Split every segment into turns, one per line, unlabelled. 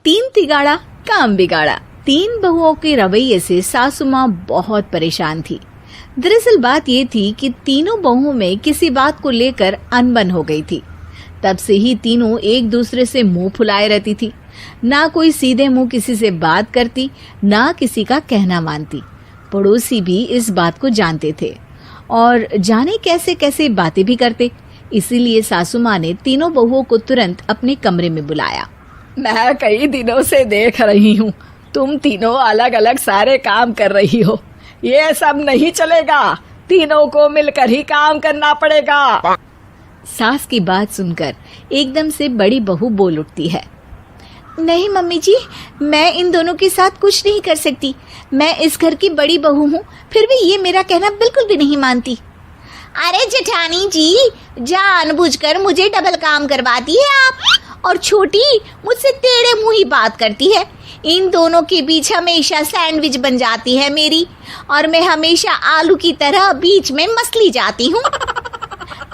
तीन तिगाड़ा काम बिगाड़ा। तीन बहुओं के रवैये से सासू माँ बहुत परेशान थी। दरअसल बात ये थी कि तीनों बहुओं में किसी बात को लेकर अनबन हो गई थी। तब से ही तीनों एक दूसरे से मुंह फुलाए रहती थी। ना कोई सीधे मुंह किसी से बात करती, ना किसी का कहना मानती। पड़ोसी भी इस बात को जानते थे और जाने कैसे कैसे बातें भी करते। इसीलिए सासू माँ ने तीनों बहुओं को तुरंत अपने कमरे में बुलाया।
मैं कई दिनों से देख रही हूँ, तुम तीनों अलग अलग सारे काम कर रही हो। ये सब नहीं चलेगा, तीनों को मिलकर ही काम करना पड़ेगा।
सास की बात सुनकर एकदम से बड़ी बहू बोल उठती है। नहीं मम्मी जी, मैं इन दोनों के साथ कुछ नहीं कर सकती। मैं इस घर की बड़ी बहू हूँ, फिर भी ये मेरा कहना बिल्कुल भी नहीं मानती।
अरे जेठानी जी, जानबूझकर मुझे डबल काम करवाती है आप, और छोटी मुझसे टेढ़े मुंह ही बात करती है। इन दोनों के बीच हमेशा सैंडविच बन जाती है मेरी, और मैं हमेशा आलू की तरह बीच में मसली जाती हूँ।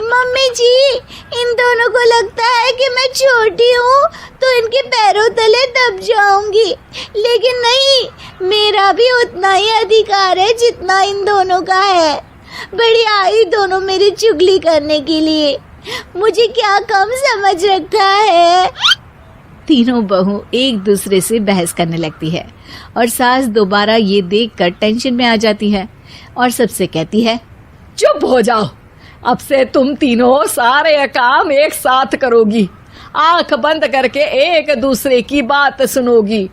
मम्मी जी, इन दोनों को लगता है कि मैं छोटी हूँ तो इनके पैरों तले दब जाऊंगी, लेकिन नहीं, मेरा भी उतना ही अधिकार है जितना इन दोनों का है। बड़ी आई दोनों मेरी चुगली करने के लिए, मुझे क्या कम समझ रखा है।
तीनों बहू एक दूसरे से बहस करने लगती है और सास दोबारा ये देखकर टेंशन में आ जाती है और सबसे कहती है,
चुप हो जाओ, अब से तुम तीनों सारे काम एक साथ करोगी, आंख बंद करके एक दूसरे की बात सुनोगी।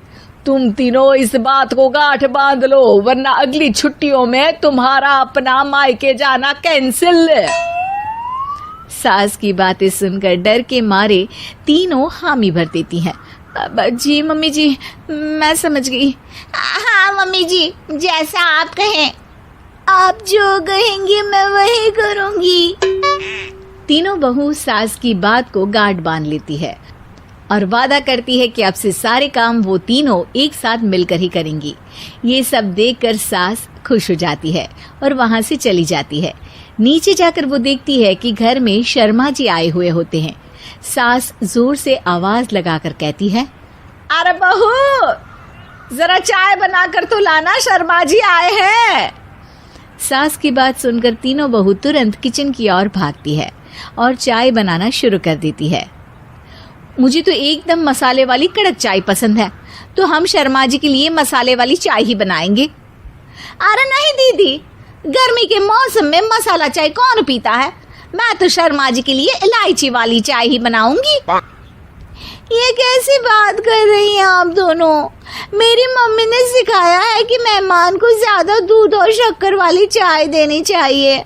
तुम तीनों इस बात को गांठ बांध लो, वरना अगली छुट्टियों में तुम्हारा अपना मायके जाना कैंसिल।
सास की बातें सुनकर डर के मारे तीनों हामी भर देती हैं। जी मम्मी जी, मैं समझ गई।
हाँ मम्मी जी, जैसा आप कहें, आप जो कहेंगी मैं वही करूंगी।
तीनों बहू सास की बात को गांठ बांध लेती है और वादा करती है कि अब से सारे काम वो तीनों एक साथ मिलकर ही करेंगी। ये सब देखकर सास खुश हो जाती है और वहां से चली जाती है। नीचे जाकर वो देखती है कि घर में शर्मा जी आए हुए होते हैं। सास जोर से आवाज लगाकर कहती है,
अरे बहू, जरा चाय बनाकर तो लाना, शर्मा जी आए हैं।
सास की बात सुनकर तीनों बहू तुरंत किचन की ओर भागती है और चाय बनाना शुरू कर देती है। मुझे तो एकदम मसाले वाली कड़क चाय पसंद है, तो हम शर्मा जी के लिए मसाले वाली चाय ही बनाएंगे।
अरे नहीं दीदी, गर्मी के मौसम में मसाला चाय कौन पीता है? मैं तो शर्मा जी के लिए इलायची वाली चाय ही बनाऊंगी। ये कैसी बात कर रही हैं आप दोनों? मेरी मम्मी ने सिखाया है कि मेहमान को ज्यादा दूध और शक्कर वाली चाय देनी चाहिए,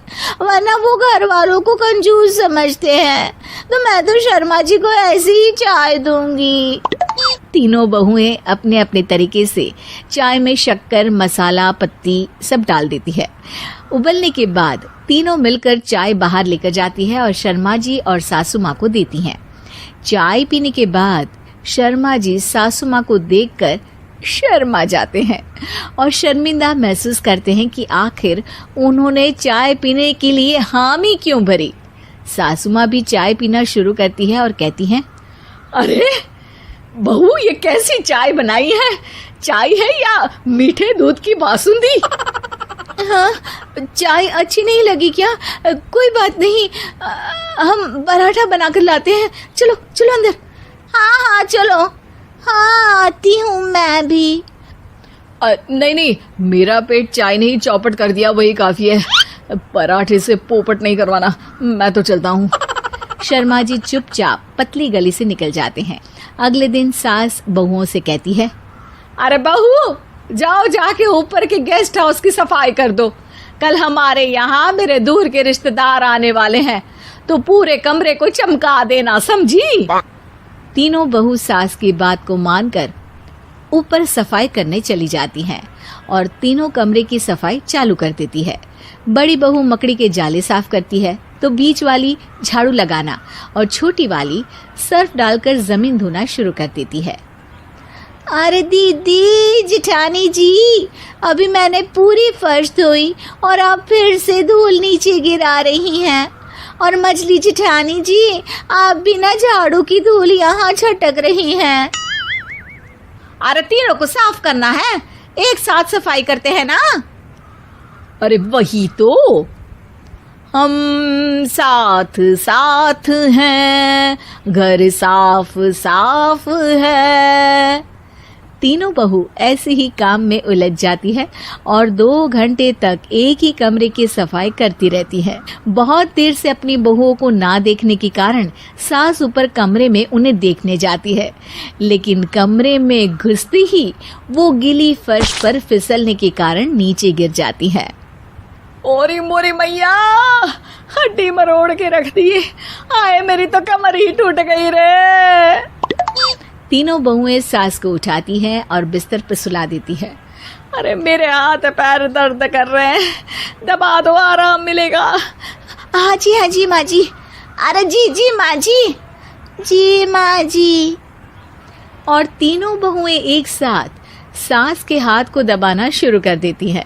वरना वो घर वालों को कंजूस समझते हैं। तो मैं तो शर्मा जी को ऐसी ही चाय दूंगी।
तीनों बहुएं अपने अपने तरीके से चाय में शक्कर, मसाला, पत्ती सब डाल देती है। उबलने के बाद तीनों मिलकर चाय बाहर लेकर जाती है और शर्मा जी और सासू माँ को देती हैं। चाय पीने के बाद शर्मा जी सासू माँ को देखकर शर्मा जाते हैं और शर्मिंदा महसूस करते हैं कि आखिर उन्होंने चाय पीने के लिए हामी क्यों भरी। सासू माँ भी चाय पीना शुरू करती है और कहती हैं,
अरे बहू, ये कैसी चाय बनाई है? चाय है या मीठे दूध की बासुंदी?
हाँ, चाय अच्छी नहीं लगी क्या? कोई बात नहीं, हम पराठा बनाकर लाते हैं। चलो चलो अंदर।
हाँ चलो। हाँ, आती हूँ मैं भी।
नहीं, मेरा पेट चाय ने ही चौपट कर दिया, वही काफी है। पराठे से पोपट नहीं करवाना, मैं तो चलता हूँ।
शर्मा जी चुपचाप पतली गली से निकल जाते हैं। अगले दिन सास बहुओं से कहती है,
अरे बहू, जाओ जाके ऊपर के गेस्ट हाउस की सफाई कर दो। कल हमारे यहाँ मेरे दूर के रिश्तेदार आने वाले हैं, तो पूरे कमरे को चमका देना, समझी?
तीनों बहू सास की बात को मानकर ऊपर सफाई करने चली जाती हैं और तीनों कमरे की सफाई चालू कर देती है। बड़ी बहू मकड़ी के जाले साफ करती है, तो बीच वाली झाड़ू लगाना और छोटी वाली सर्फ डालकर जमीन धोना शुरू कर देती है।
अरे दीदी, जेठानी जी, अभी मैंने पूरी फर्श धोई और आप फिर से धूल नीचे गिरा रही हैं। और मछली जेठानी जी, आप बिना झाड़ू की धूल यहाँ छटक रही हैं। अरे तीनों को साफ करना है, एक साथ सफाई करते हैं ना।
अरे वही तो, हम साथ साथ हैं, घर साफ साफ है।
तीनों बहू ऐसे ही काम में उलझ जाती है और 2 घंटे तक एक ही कमरे की सफाई करती रहती है। बहुत देर से अपनी बहुओं को ना देखने के कारण सास ऊपर कमरे में उन्हें देखने जाती है, लेकिन कमरे में घुसती ही वो गीली फर्श पर फिसलने के कारण नीचे गिर जाती है।
ओरी मोरी मैया, हड्डी मरोड़ के रख दी। आए मेरी तो कमर ही टूट गई रे।
तीनों बहुएं सास को उठाती हैं और बिस्तर पर सुला देती है।
अरे मेरे हाथ पैर दर्द कर रहे हैं, दबा दो आराम मिलेगा।
हाँ जी माँ जी। अरे जी माँ जी माँ जी।
और तीनों बहुएं एक साथ सास के हाथ को दबाना शुरू कर देती है।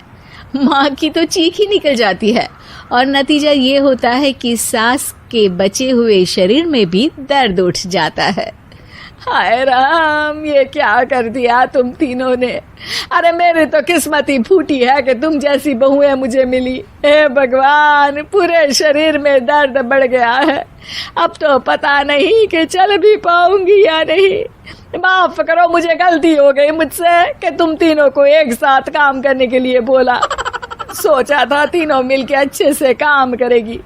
माँ की तो चीख ही निकल जाती है और नतीजा ये होता है कि सास के बचे हुए शरीर में भी दर्द उठ जाता है।
हाय राम, ये क्या कर दिया तुम तीनों ने। अरे मेरी तो किस्मत ही फूटी है कि तुम जैसी बहुएं मुझे मिली। हे भगवान, पूरे शरीर में दर्द बढ़ गया है। अब तो पता नहीं कि चल भी पाऊंगी या नहीं। माफ करो, मुझे गलती हो गई मुझसे कि तुम तीनों को एक साथ काम करने के लिए बोला। सोचा था तीनों मिलके अच्छे से काम करेगी,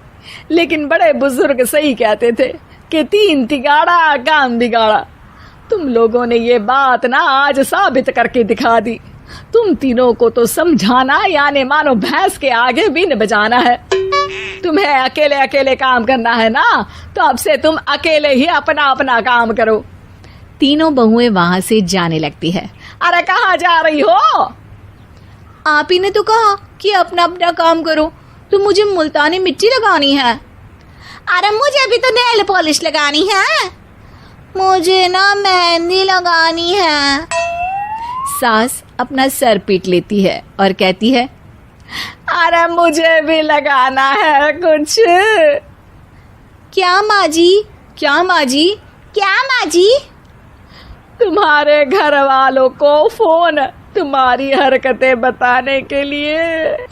लेकिन बड़े बुजुर्ग सही कहते थे कि 3 तिगाड़ा काम बिगाड़ा। तुम लोगों ने ये बात ना आज साबित करके दिखा दी। तुम तीनों को तो समझाना यानी मानो भैंस के आगे बीन बजाना है। तुम्हें अकेले अकेले काम करना है ना, तो अब से तुम अकेले ही अपना अपना काम करो।
तीनों बहुएं वहां से जाने लगती है।
अरे कहाँ जा रही हो?
आप ही ने तो कहा कि अपना अपना काम तो मुझे मुल्तानी मिट्टी लगानी है। अरे मुझे भी तो नेल पॉलिश लगानी है, मुझे ना मेहंदी लगानी है।
सास अपना सर पीट लेती है और कहती है,
अरे मुझे भी लगाना है कुछ।
क्या माँ जी? क्या माँ जी? क्या माँ जी?
तुम्हारे घर वालों को फोन तुम्हारी हरकतें बताने के लिए।